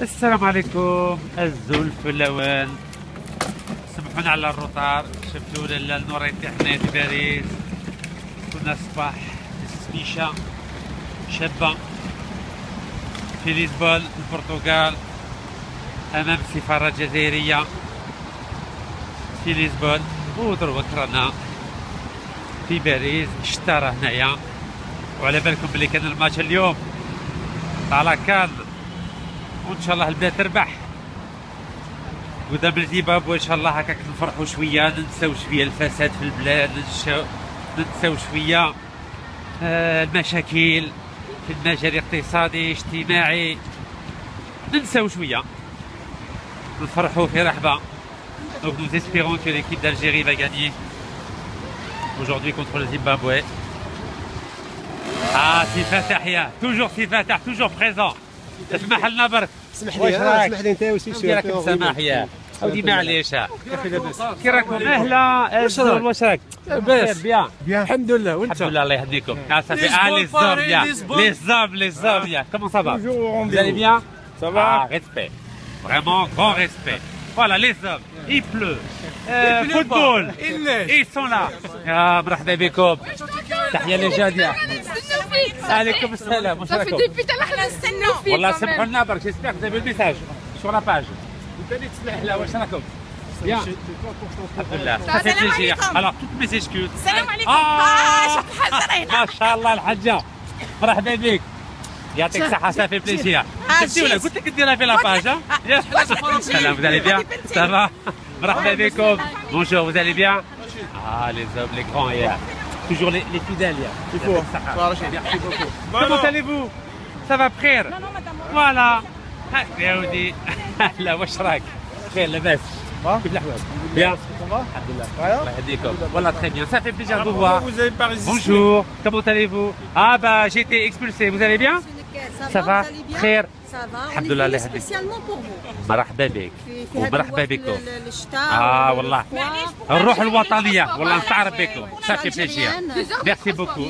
السلام عليكم الزلف واللوان. سمحونا على الروطار، شفتوا لالا النور يطيح هنا في باريس. كنا الصباح السميشة شابة في لشبونة البرتغال أمام السفارة الجزائرية في لشبونة، ودروك رانا في باريس. الشتا راه هنايا، وعلى بالكم بلي كان الماتش اليوم تاع لاكان، وان شاء الله البلاد تربح قدام الزيمبابوي. ان شاء الله هكاك نفرحوا شويه، ننساو شويه الفساد في البلاد، ننساو شويه المشاكل في المجال الاقتصادي اجتماعي، ننساو شويه نفرحوا في رحبه. Donc nous espérons que l'équipe d'Algérie va gagner aujourd'hui contre le Zimbabwe. Ah, سي فتح يا توجور، سي فتح توجور بريزون. اسمح لنا برك. اسمح لي انت وسي شويه راكم سماح يا ودي معليش. كي راكم؟ اهلا الزول، واش راك؟ لاباس بيان الحمد لله. وانت؟ الحمد لله، الله يهديكم. صافي لي زوم بيان، لي زوم بيان. كومون سافا؟ Vous allez bien? Ça va? Respect, vraiment grand respect. Voilà les hommes, il pleut, football, ils sont là. مرحبا بكم، تحية لجادية. عليكم السلام، واش راكم؟ صافي ديبي حنا احنا نستناو فيك. والله سمحوا لنا برك، جيسبيغ كو دافي الميساج سور لا باج. ثاني تسمح لها، واش راكم؟ بيان الحمد لله، صافي بليزير. الوغ توت مي زيسكوز. السلام عليكم. شحال ما شاء الله الحاجة، مرحبا بك، يعطيك الصحة. صافي بليزير. شفتي ولا قلت لك نديرها في لاباج؟ سلام، vous allez bien? Ça va? مرحبا بكم. Bonjour, vous allez bien? Ah, les hommes, les grands, hier. Toujours les fidèles, hier. Il faut. Merci beaucoup. Comment allez-vous? Ça va بخير؟ Voilà. يا ودي، لا واش راك؟ بخير لاباس؟ كيف الأحوال؟ Bien. الحمد لله. الله يهديكم. والله très bien. Ça fait plaisir de vous voir. Vous avez pas résisté. Bonjour. Comment allez-vous? Ah bah j'ai été expulsé. Vous allez bien? Ça va? خير. Ça va, الحمد on لله، est الله venu يهديك. spécialement pour vous. مرحبا بك في هذا ومرحبا الوقت بكم. الشتاء والله الروح الوطنية، والله نستعرف بكم. صافي بليزير. ميرسي بوكو.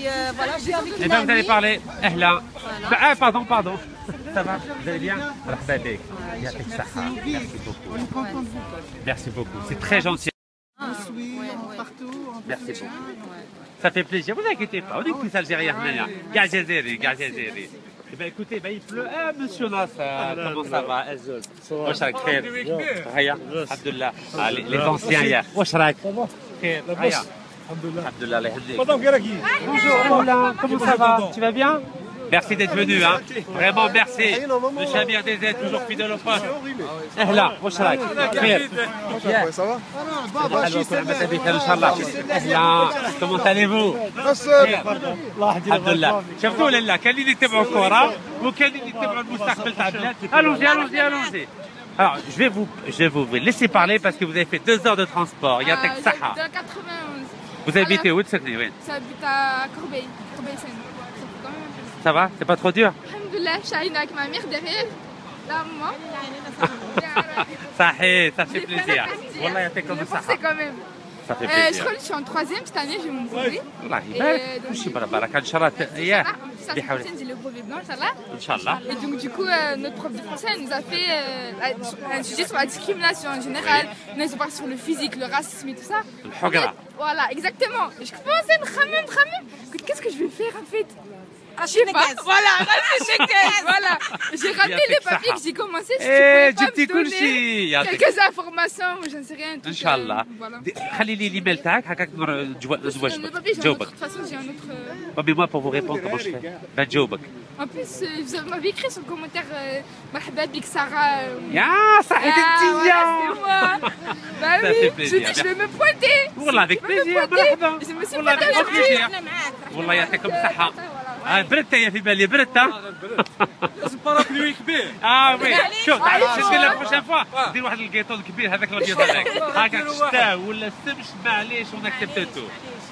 Et bien vous allez parler. أهلا. Ah pardon pardon. Ça va? Vous allez bien? مرحبا بك. يعطيك الصحة. Merci beaucoup. Merci beaucoup. C'est très gentil. Merci beaucoup. Ça fait plaisir. Vous inquiétez pas. On est tous Algériens هنايا. كاع جزائري كاع جزائري. Eh bien écoutez, il pleut. Ah monsieur Nasser, comment ça va? واش راك؟ خير. هيا الحمد لله. Les anciens hier. واش راك؟ خير. هيا الحمد لله، الله يهديك. Bonjour. Comment ça va? Tu vas bien? Merci d'être venu, hein. Vraiment merci. Le Chamir des aides, toujours fidèle au poste. أهلا، واش راك؟ خير. Ça va? إن شاء الله. أهلا، comment allez-vous؟ الحمد لله. شفتوا ولا لا؟ كاين اللي يتبعوا الكرة وكاين اللي يتبعوا المستقبل تاع البلاد. Allons-y. Alors, je vais vous laisser parler parce que vous avez fait 2 heures de transport. يعطيك الصحة. De 91. Vous habitez où تسكني وين؟ J'habite à Corbeil. Corbeil-Essonnes. Ça va? C'est pas trop dur? Alhamdoulilah, je suis avec ma mère derrière. Là, maman. صحيح، ça fait plaisir. والله يعطيكم Je الصحة. forçais quand même. Ça fait Je plaisir. crois que je suis en 3e cette année, j'ai mon brevet. الله يبارك. كلشي بركة إن شاء الله. ياه Ça fait بحول prochaine, j'ai le brevet blanc, Inch'Allah. إن شاء الله. Et donc, du coup, notre prof de français elle nous a fait un sujet sur la discrimination en général. Nous, ils sont partis sur le physique, le racisme et tout ça. الحقرة. Voilà, exactement. Et je commençais à me qu'est-ce que je vais faire en fait? Je sais pas. Voilà, voilà. J'ai ramené les papiers que j'ai commencé. Si tu إيه pouvais pas جبتي me donner كلشي. يعطيك quelques informations, j'en sais rien. إن شاء الله. Voilà. خلي لي l'email تاعك هكاك نجاوبك. Le papier, j'ai un autre. De جاوبك. toute façon, j'ai un autre. Mais moi pour vous répondre comment je fais؟ بنجاوبك. En plus, vous m'avez écrit sur le commentaire Marhaba Bik Sarah. يا صحيت انت voilà, c'est moi. Bah Ça oui, fait je plaisir, dis, je bien. vais me pointer. والله avec Je vais me plaisir. pointer. مرحبا. Je me suis والله pas avec dans plaisir. والله يعطيكم الصحة. برد يا في بالي برد. لازم بارابلوي كبير. وي شوف تعرف شنو ندير لا بروشين فوا؟ ندير واحد الكيطون كبير هذاك الابيض هذاك هكاك الشتاء ولا السمش معليش ونكتب تو.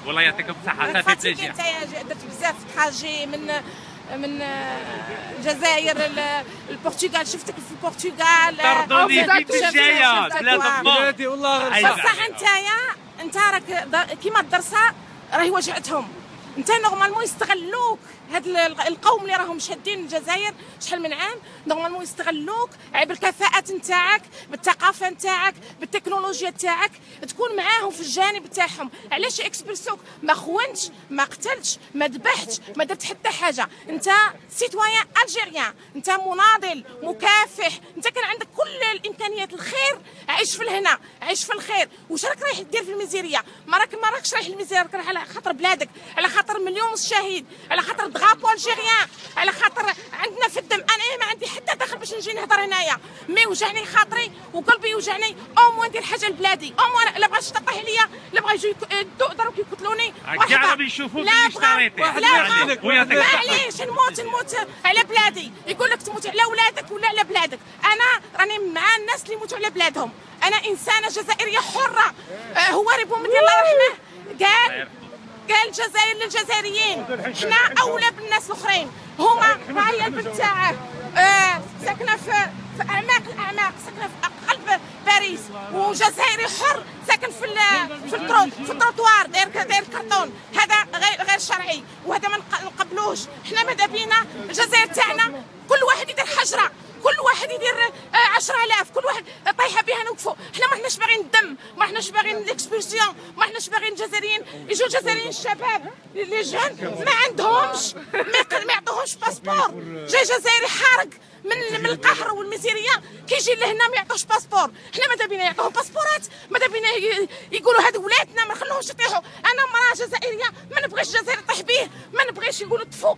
والله يعطيكم الصحة. صافي بليزير. انت درت بزاف تراجي من الجزائر البرتغال، شفتك في البرتغال. طردوني في الجاية ثلاثة بلادي والله بصح انت راك كيما الدرسه راهي وجعتهم. انت نورمالمون يستغلوك. هاد القوم اللي راهم شادين الجزائر شحال من عام نورمالمون يستغلوك بالكفاءات نتاعك، بالثقافه نتاعك، بالتكنولوجيا نتاعك، تكون معاهم في الجانب تاعهم. علاش يكسبرسوك؟ ما خونتش، ما قتلتش، ما ذبحتش، ما درت حتى حاجه. انت سيتويان الجيريان، انت مناضل مكافح، انت كان عندك كل الامكانيات الخير. عيش في الهنا، عيش في الخير. واش راك رايح دير في الميزيريا؟ ما راكش رايح للميزيريا، راك رايح على خاطر بلادك، على خاطر مليون شهيد، على خاطر درابو الجيريان، على خاطر عندنا في الدم. انا ما عندي حتى دخل باش نجي نهضر هنايا، مي وجعني خاطري وقلبي يوجعني. او موان ندير حاجه لبلادي، او موان لا بغاش تطيح عليا، لا بغا يجوا دروك يقتلوني. كاع بيشوفوك لا اشتريتي. معليش نموت على بلادي. يقول لك تموت على ولادك ولا على بلادك. انا راني مع الناس اللي يموتوا على بلادهم. انا انسانه جزائريه حره. هو ربهم الله يرحمه قال الجزائر للجزائريين، حنا اولى بالناس الاخرين. هما هي البنت تاعه ساكنه في اعماق الاعماق، ساكنه في قلب باريس، وجزائري حر ساكن في التروطوار داير كرتون. هذا غير شرعي، وهذا ما نقبلوش. حنا ماذا بينا الجزائر تاعنا كل واحد يدير حجره، كل واحد يدير 10,000، كل واحد طايحه بها نوقفوا. حنا ما حناش باغيين الدم، ما حناش باغيين الاكسبيرسيون، ما حناش باغيين الجزائريين يجوا الجزائريين الشباب اللي جون ما عندهمش، ما يعطوهمش باسبور. جاي جزائري حارق من القهر والميزيريه كيجي لهنا ما يعطوش باسبور. حنا ماذا بينا يعطوهم باسبورات، ماذا بينا يقولوا هادو ولادنا ما نخلوهمش يطيحوا. انا مراه جزائريه ما نبغيش الجزائر يطيح به، ما نبغيش يقولوا طفوا،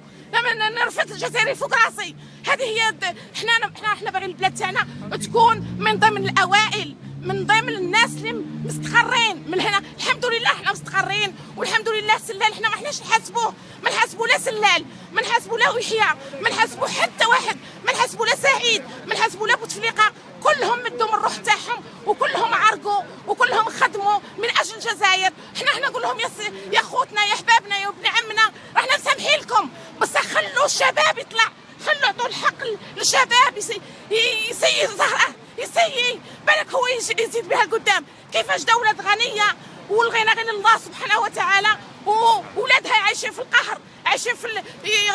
نرفض الجزائر فوق راسي. هذه هي حنا باغيين البلاد تاعنا تكون من ضمن الاوائل، من ضمن الناس اللي مستقرين من هنا. الحمد لله حنا مستقرين، والحمد لله سلال حنا ما حناش نحاسبوه، ما نحاسبوا لا سلال، ما نحاسبوا لا وحياه، ما نحاسبوا حتى واحد، ما نحاسبوا لا سعيد، ما نحاسبوا لا بوتفليقه. كلهم مدوا من الروح تاعهم، وكلهم عرقوا، وكلهم خدموا من اجل الجزائر. حنا نقول لهم يا خوتنا، يا حبابنا، يا ابن عمنا، راحنا مسامحين لكم، بس خلوا الشباب يطلع، خلوا عطوا الحق للشباب يسيي ظهره، يسيي بالك هو يزيد بها القدام. كيفاش دولة غنية والغنى غير الله سبحانه وتعالى، وولادها عايشين في القهر، عايشين في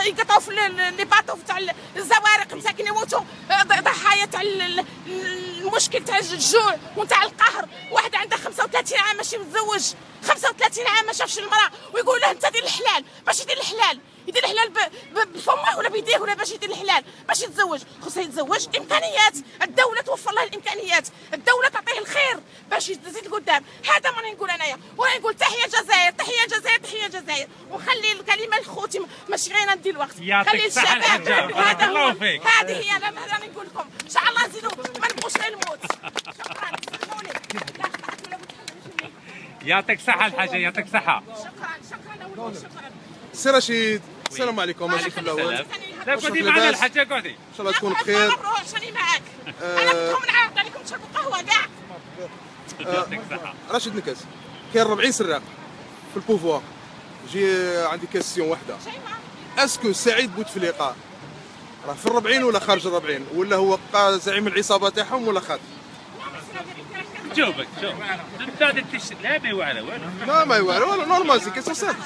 يقطعوا في لي باطو تاع الزوارق، مساكين يموتوا ضحايا تاع المشكل تاع الجوع وتاع القهر. واحد عندها 35 عام ماشي متزوج، 35 عام ما شافش المراه، ويقول له انت دير الحلال. باش يدير الحلال يدير الحلال بفمه ولا بيديه، ولا باش يدير الحلال باش يتزوج خصو يتزوج. امكانيات الدوله توفر له الامكانيات، الدوله تعطيه الخير باش يزيد لقدام. هذا ما نقول انايا، وانا نقول تحيه جزائر، تحيه جزائر، تحيه جزائر. ونخلي الكلمه لخوتي ماشي غير ندي الوقت، خلي الشباب. هذا هو، هذه هي انا نقول لكم ان شاء الله نزيدوا ما نبغوش غير الموت. شكرا سلموني. يعطيك صحه الحاجه، يعطيك صحه. شكرا شكرا. سي رشيد، السلام عليكم. ماشي في الاول. لا قعدي معنا الحاجه، قعدي. ان شاء الله تكون بخير. شاني معاك. انا كنتهم نعاود عليكم تشربوا قهوه كاع. يعطيك صحه. رشيد نكاس، كاين 40 سراق في البوفوار. جي عندي كاستيون واحده، اسكو سعيد بوتفليقه راه في 40 ولا خارج 40، ولا هو زعيم العصابه تاعهم ولا خارج؟ جاوبك شوف، من بعد لا ما يوالو والو. لا ما يوالو والو، نورمال سي كيسيون سامبل.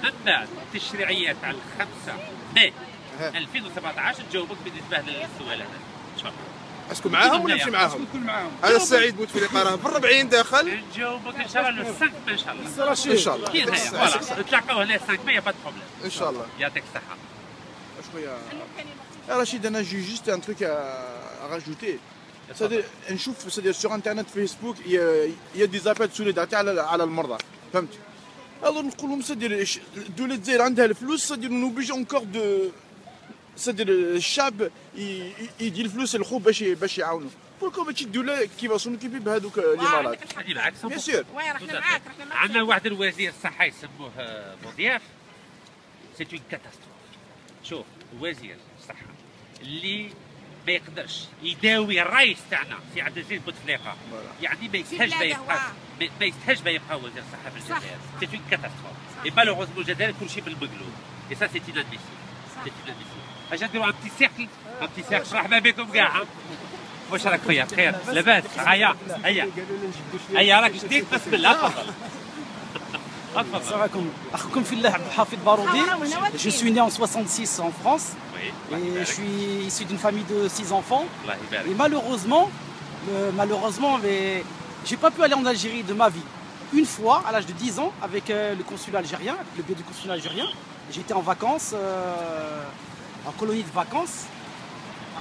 من بعد التشريعيات على 5 ماي 2017 تجاوبك بالنسبه للسؤال هذا. شوف اسكو معاهم ولا ماشي معاهم؟ تكون معاهم. هذا سعيد بوتفليقه راه في 40 داخل. نجاوبك ان شاء الله 5 ماي ان شاء الله. ان شاء الله. كاين هيا فوالا نتلاقاو هنا 5 ماي با بروبليم. ان شاء الله. يعطيك الصحه. خويا Rachid, j'ai juste un truc à rajouter. C'est-à-dire, c'est-à-dire sur internet, Facebook, il y a des appels de solidarité على المرضى. فهمت؟ alors نقول لهم c'est-à-dire الدولة الجزائر عندها الفلوس، c'est-à-dire on oblige encore de c'est-à-dire الشعب يدي الفلوس للخو باش يعاونوا. بوركو ماشي الدولة كيفاش نوكيبي بهذوك لي مرضى. هذه معاك بيان سور. رحنا معاك. عندنا واحد الوزير الصحه يسموه بوضياف، سي اون كاتاستروف. شوف وزير الصحه اللي ما يقدرش يداوي الرئيس تاعنا سي عبد العزيز بوتفليقه، يعني ما يستحاج ما يبقى وزير الصحه في الجزائر. سي اون كاتاستروف. اي مالوغوزمون الجزائر كلشي بالمقلوب، اي سا سي انادميسيبل، سي انادميسيبل. اجا نديرو ان بتي سيركل، مرحبا بكم كاع. واش راك خويا بخير؟ لاباس؟ هيا راك جديد، بسم الله تفضل. Je suis né en 66 en France. Et je suis issu d'une famille de 6 enfants. Et malheureusement, j'ai pas pu aller en Algérie de ma vie. Une fois, à l'âge de 10 ans, avec le consulat algérien, avec le biais du consulat algérien, j'étais en vacances, en colonie de vacances,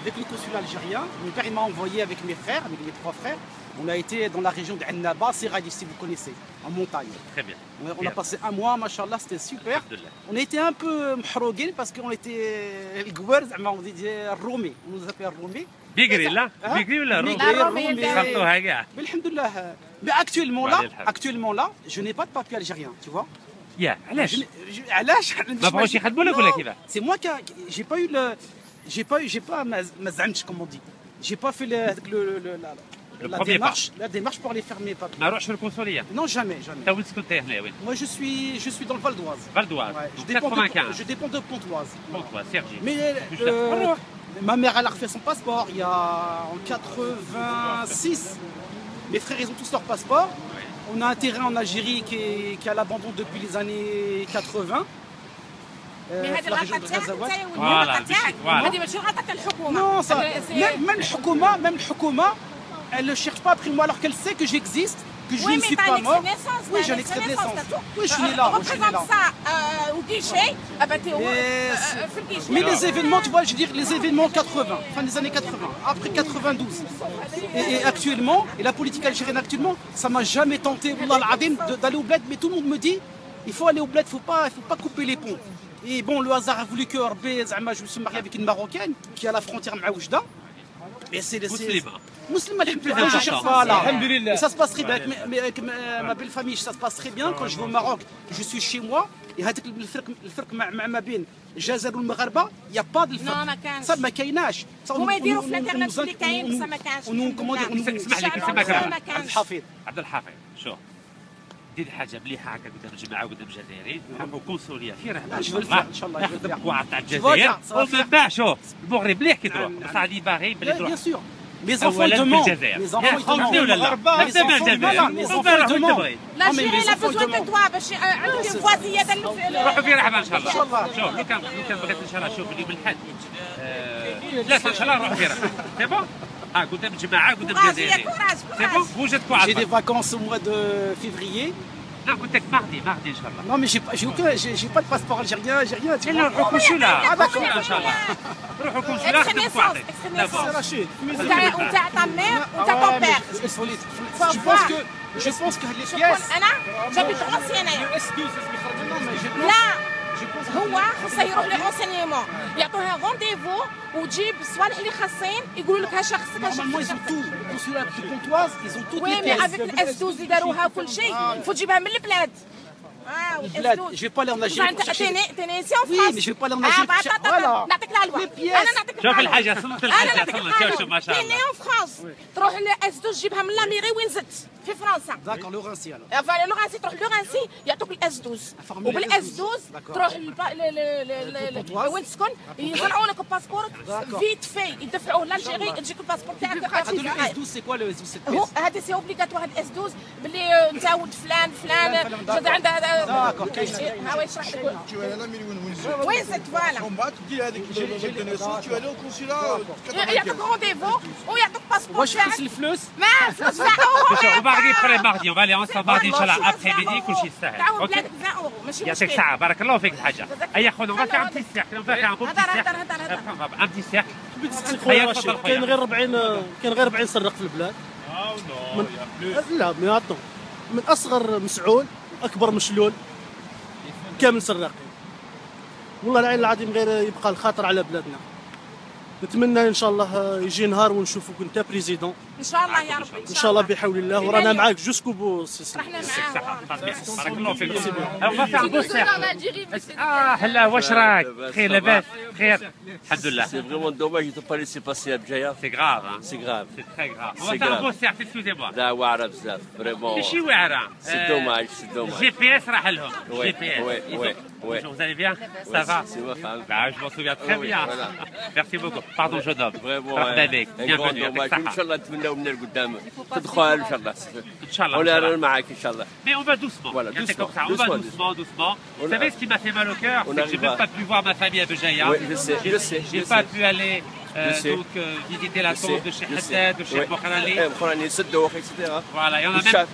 avec le consulat algérien. Mon père m'a envoyé avec mes frères, avec mes 3 frères. On a été dans la région d'Annaba, Serradi, si vous connaissez, en montagne. Très bien. On a passé un mois, machallah, c'était super. On a été un peu mhrouguin parce qu'on était on disait Roumé, on nous appelait Roumé. Bigri là, Bigri ou la Roumé? Mais actuellement là, je n'ai pas de papier algérien, tu vois. C'est moi qui j'ai pas eu le, comme on dit. J'ai pas fait la démarche pour aller faire mes papiers. Non, jamais. Moi, je suis dans le Val d'Oise. Je dépends de Pontoise. Mais ma mère, elle a refait son passeport il y a en 86. Mes frères, ils ont tous leur passeport. On a un terrain en Algérie qui est à l'abandon depuis les années 80. Non, ça, même le Hukuma, elle ne cherche pas après moi alors qu'elle sait que j'existe, que je ne suis pas mort. Oui, j'ai l'extrait de naissance. Oui, je suis né là. Mais les événements, tu vois, je veux dire les événements 80, fin des années 80, après 92. Et actuellement, et la politique algérienne actuellement, ça m'a jamais tenté d'aller au bled, mais tout le monde me dit, il faut aller au bled, il ne faut pas couper les ponts. Et bon, le hasard a voulu que je me suis marié avec une Marocaine qui est à la frontière avec Oujda. Et c'est musulmane, je cherche pas là. Et ça se passe très bien. Mais avec ma belle famille, ça se passe très bien. Quand je vais au Maroc, je suis chez moi. Et هذاك الفرق ما بين الجزائر والمغاربه يا با د الفرق صار ما كايناش هما يديروا في الانترنت اللي كاين بصح ما كانش اسمح لي عبد الحافظ شوف دير حاجه مليحه هكا قدام الجماعه وقدام الجزائريين نحبوا كونسوليه في رهبه ان شاء الله ناخذ البقعه تاع الجزائر ومن بعد شوف المغرب مليح كي تروح بصح اللي باغي بلي تروح Mes enfants demandent. Mes enfants demandent. L'Algérie a besoin de toi باش عندك فوازيه روحوا في رحبه ان شاء الله. شوف لو كان بغيت ان شاء الله نشوف اليوم الاحد لا ان شاء الله نروح في رحبه سي بون قدام الجماعه قدام الجزائريين سي بون بوجد J'ai des vacances au mois de février. لا قلت لك mardi ان شاء الله. Non mais j'ai pas de passeport algérien, j'ai rien. لا نروحوا كونسولا ان شاء الله. نروحوا كونسولا وتاع ta mère وتاع ton père. Je pense que les pièces انا جابت غوسينا لا هو خصها يروح لي غونسينيمون يعطوها رونديفو وتجيب الصوالح اللي خاصين يقولوا لك هاش خصك هاش وي مي افيك الاس 12 اللي داروها وكل شيء المفروض تجيبها من البلاد Je vais pas aller en Algérie. T'es né ici en France. Oui, mais je vais pas aller en Algérie. نعطيك العلوة. أنا نعطيك شوف الحاجة صلت الحاجة صلت ما شاء الله. t'es né en France. تروح لاس 12 تجيبها من لاميري وين زدت في فرنسا. D'accord, لورانسي alors. فوالا لورانسي تروح لورانسي يعطوك الاس 12 وبالاس 12 تروح وين تسكن يصنعوا لك الباسبور فيت في يدفعوه لالجيري تجيك الباسبور تاعك هذا الاس 12 سي كوا لو اس 12 هذا سي اوبليغاتوار هذا الاس 12 باللي انت ولد فلان جات عندها D'accord, ها يشرح لك وين زدت فوالا Tu vas aller au consulat. يعطوك رونديفو ويعطوك باسبور واش خص الفلوس؟ ما فلوس on va arriver pour les mardis, on va aller ensemble mardi inchallah après-midi كل شيء سهل. تعاود بلادك 20 اورو ماشي مشكل. يعطيك الصحة بارك الله فيك الحاجة. أي خونا on va faire un petit cercle, on va faire un petit cercle. Un petit cercle. خويا رشيد كاين غير 40 سراق في البلاد. لا مي اتون من اصغر مسعول اكبر مشلول كامل سراقين. والله العين العظيم غير يبقى الخاطر على بلادنا. نتمنى ان شاء الله يجي نهار ونشوفك انت بريزيدون ان شاء الله يا ربي ان شاء الله بحول الله ورانا معاك جوسكو بو سيسي. رحنا معاه بارك الله فيك. ما في عندوش هلا واش راك؟ بخير لاباس؟ بخير الحمد لله. C'est vraiment dommage de ne pas laisser passer Abjaya. C'est grave hein. C'est grave. C'est très grave. On va faire un beau cercle, excusez-moi. لا واعرة بزاف vraiment. ماشي واعرة. C'est dommage, c'est dommage. GPS راح لهم. Oui, GPS. oui. Vous allez bien? Ça va? C'est ma femme. Je m'en souviens très bien. Merci beaucoup. Pardon jeune homme. Vraiment. Bienvenue. إن شاء الله نتمنى نبداو من القدام تدخل ان شاء الله. ان شاء الله. ولا معاك ان شاء الله. Mais on va doucement. Voilà, doucement. On va doucement. Vous savez ce qui m'a fait mal au cœur, c'est que j'ai même pas pu voir ma famille à Béjaïa. Oui, je sais. J'ai pas pu aller visiter la tombe de Cheikh Haddad, de Cheikh Bokhrali. Bokhrali, Seddouk, etc. Voilà, il y en a même.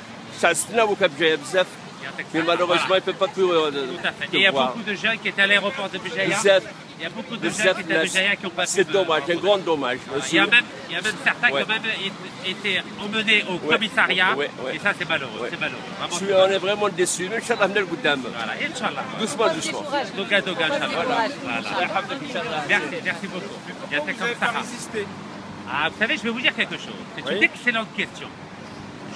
Ça se tenait au Cap Béjaïa bzaf. Mais malheureusement, il ne peut pas plus. Tout à fait. Et il y a beaucoup de jeunes qui étaient à l'aéroport de Béjaïa. Il y a beaucoup de jeunes qui étaient à Béjaïa qui n'ont pas pu. C'est dommage, un grand dommage. Il y a même certains qui ont même été emmenés au commissariat. Et ça, c'est malheureux. C'est malheureux. On est vraiment déçus. Mais Inch'Allah, on est le Goudam. Voilà, Inch'Allah. Doucement, doucement. Doga, Inch'Allah. Merci beaucoup. Il y a comme ça. Ah, vous savez, je vais vous dire quelque chose. C'est une excellente question.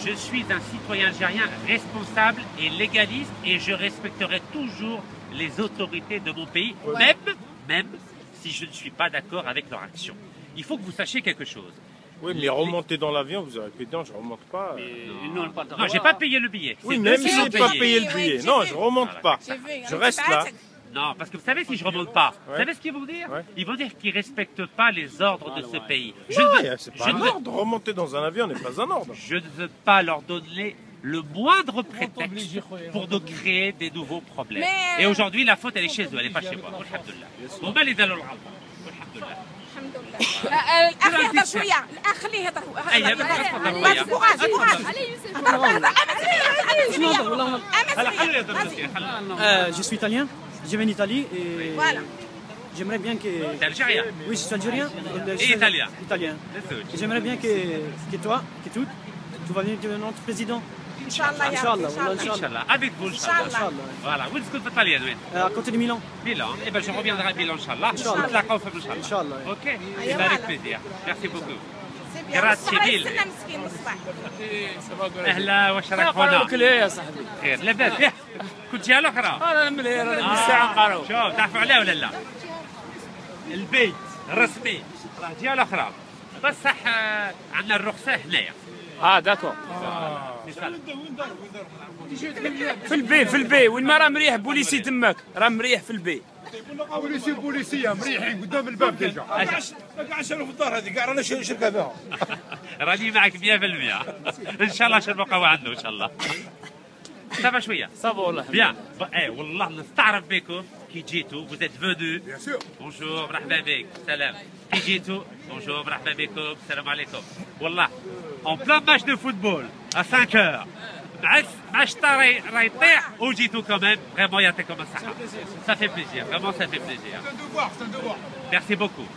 Je suis un citoyen algérien responsable et légaliste et je respecterai toujours les autorités de mon pays, même si je ne suis pas d'accord avec leur action. Il faut que vous sachiez quelque chose. Oui, mais remonter dans l'avion, vous aurez payé, non, je ne remonte pas. Non, j'ai pas payé le billet. Oui, même si je n'ai pas payé le billet. Non, je ne remonte pas. Je reste là. Non, parce que vous savez, si je ne remonte pas, vous savez ce qu'ils vont dire? Ils vont dire qu'ils ne respectent pas les ordres de ce pays. C'est pas un ordre. Remonter dans un avion n'est pas un ordre. Je ne veux pas leur donner le moindre prétexte pour nous créer des nouveaux problèmes. Et aujourd'hui, la faute, elle est chez eux, elle n'est pas chez moi. Alhamdoulilah. الاخ يهضر شويه الاخ خليه يهضر Je suis italien, je viens d'Italie et j'aimerais bien que... T'es algérien? Oui, je suis algérien. Et italien? Italien. J'aimerais bien que toi, tu vas devenir notre président. Inch'Allah. Inch'Allah. Avec vous, Inch'Allah. Voilà. Où est-ce que vous êtes italien? À côté de Milan. Milan. Eh bien, je reviendrai à Milan, Inch'Allah. Inch'Allah. Ok. Et avec plaisir. Merci beaucoup. Grazie mille. اهلا واش راك خونا؟ يا صاحبي خير لاباس ياه كنت جهه الاخرى؟ انا مليح انا ساعه نقراو. شوف تعرفوا عليه ولا لا؟ البيت الرسمي راه جهه الاخرى بصح عندنا الرخصه هنايا. داكور. في البي وين ما راه مريح بوليسي تماك راه مريح في البي. بوليسيه مريحين قدام الباب ديجا. كاع نشرفوا في الدار هذه كاع رانا شركه بها. راني معك 100%. ان شاء الله نبقاو عنده ان شاء الله. صافا شويه. صافا والله. بيان. والله نستعرف بكم كي جيتوا vous êtes venus. Bien sûr. Bonjour مرحبا بك. سلام. كي جيتوا bonjour مرحبا بكم. السلام عليكم. والله en plein match de football à 5 heures. مع الشتا راه يطيح وجيتوا كمان فريمون يعطيكم الصحة. Ça fait plaisir, vraiment ça fait plaisir. C'est un devoir. Merci beaucoup.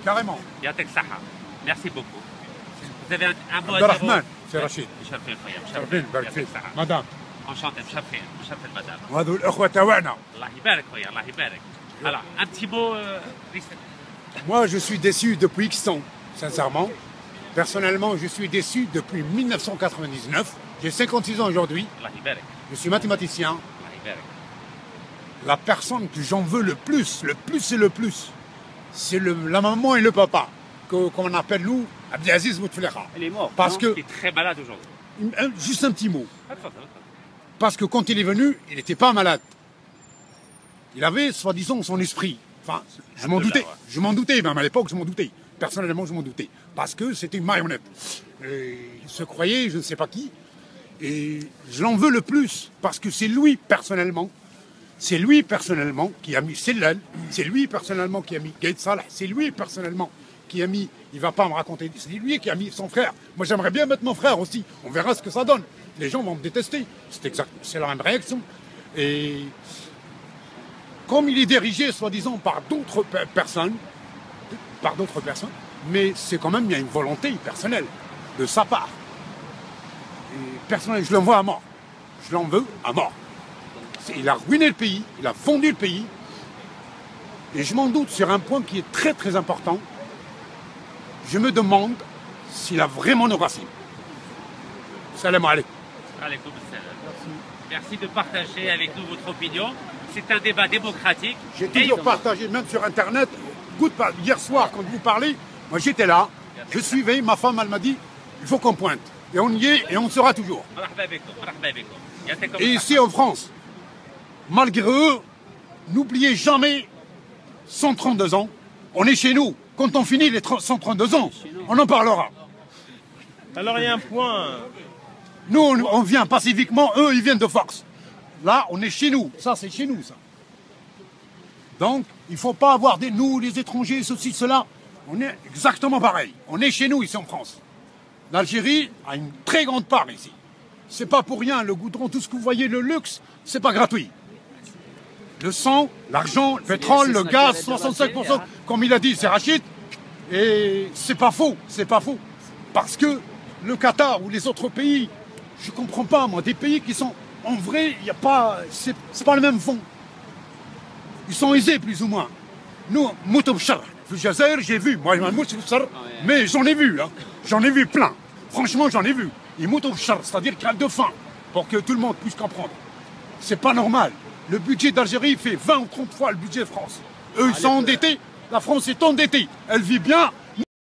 Carrément. يعطيك الصحة. Merci beaucoup. Vous avez un mot à dire? Abdelrahman, c'est Rachid. مشرفين خويا مشرفين بارك فيك. مدام. Enchanté, مشرفين مدام. وهذو الأخوة تاعنا. الله يبارك خويا الله يبارك. Alors, un petit mot. Moi, je suis déçu depuis X temps, sincèrement. Personnellement, je suis déçu depuis 1999. J'ai 56 ans aujourd'hui. Je suis mathématicien. La personne que j'en veux le plus, c'est la maman et le papa, qu'on appelle nous Abdelaziz Bouteflika. Il est mort. Parce que, il est très malade aujourd'hui. Juste un petit mot. Parce que quand il est venu, il n'était pas malade. Il avait, soi-disant, son esprit. Enfin, je m'en doutais, même à l'époque, je m'en doutais. Personnellement, je m'en doutais. Parce que c'était une marionnette. Et il se croyait, je ne sais pas qui. Et je l'en veux le plus, parce que c'est lui, personnellement, qui a mis Sellal, c'est lui, personnellement, qui a mis Gaïd Salah, c'est lui, personnellement, qui a mis, il ne va pas me raconter, c'est lui qui a mis son frère. Moi, j'aimerais bien mettre mon frère aussi. On verra ce que ça donne. Les gens vont me détester. C'est la même réaction. Et comme il est dirigé, soi-disant, par d'autres personnes, mais c'est quand même, il y a une volonté personnelle de sa part. Et personnellement, je l'envoie à mort. Je l'en veux à mort. Il a ruiné le pays, il a fondu le pays. Et je m'en doute sur un point qui est très très important. Je me demande s'il a vraiment nos racines. Salam alaikum. Merci de partager avec nous votre opinion. C'est un débat démocratique. J'ai toujours partagé, même sur Internet. Hier soir, quand vous parlez, moi j'étais là, je suivais, ma femme elle m'a dit, il faut qu'on pointe. Et on y est et on sera toujours. Et ici en France, malgré eux, n'oubliez jamais 132 ans, on est chez nous. Quand on finit les 132 ans, on en parlera. Alors il y a un point. Nous, on vient pacifiquement, eux, ils viennent de force. Là, on est chez nous. Ça, c'est chez nous, ça. Donc, il ne faut pas avoir des nous, les étrangers, ceci, cela. On est exactement pareil. On est chez nous, ici en France. L'Algérie a une très grande part ici. C'est pas pour rien, le goudron, tout ce que vous voyez, le luxe, c'est pas gratuit. Le sang, l'argent, le pétrole, le gaz, 65%, comme il a dit, c'est Rachid. Et c'est pas faux, c'est pas faux. Parce que le Qatar ou les autres pays, je comprends pas, moi, des pays qui sont, en vrai, il n'y a pas, c'est pas le même fond. Ils sont aisés, plus ou moins. Nous, Moutobchar, j'ai vu, moi, mais j'en ai vu, hein. J'en ai vu plein. Franchement, j'en ai vu. Et Moutobchar, c'est-à-dire qu'il y a de faim, pour que tout le monde puisse comprendre. C'est pas normal. Le budget d'Algérie fait 20 ou 30 fois le budget de France. Eux, ils sont endettés. La France est endettée. Elle vit bien.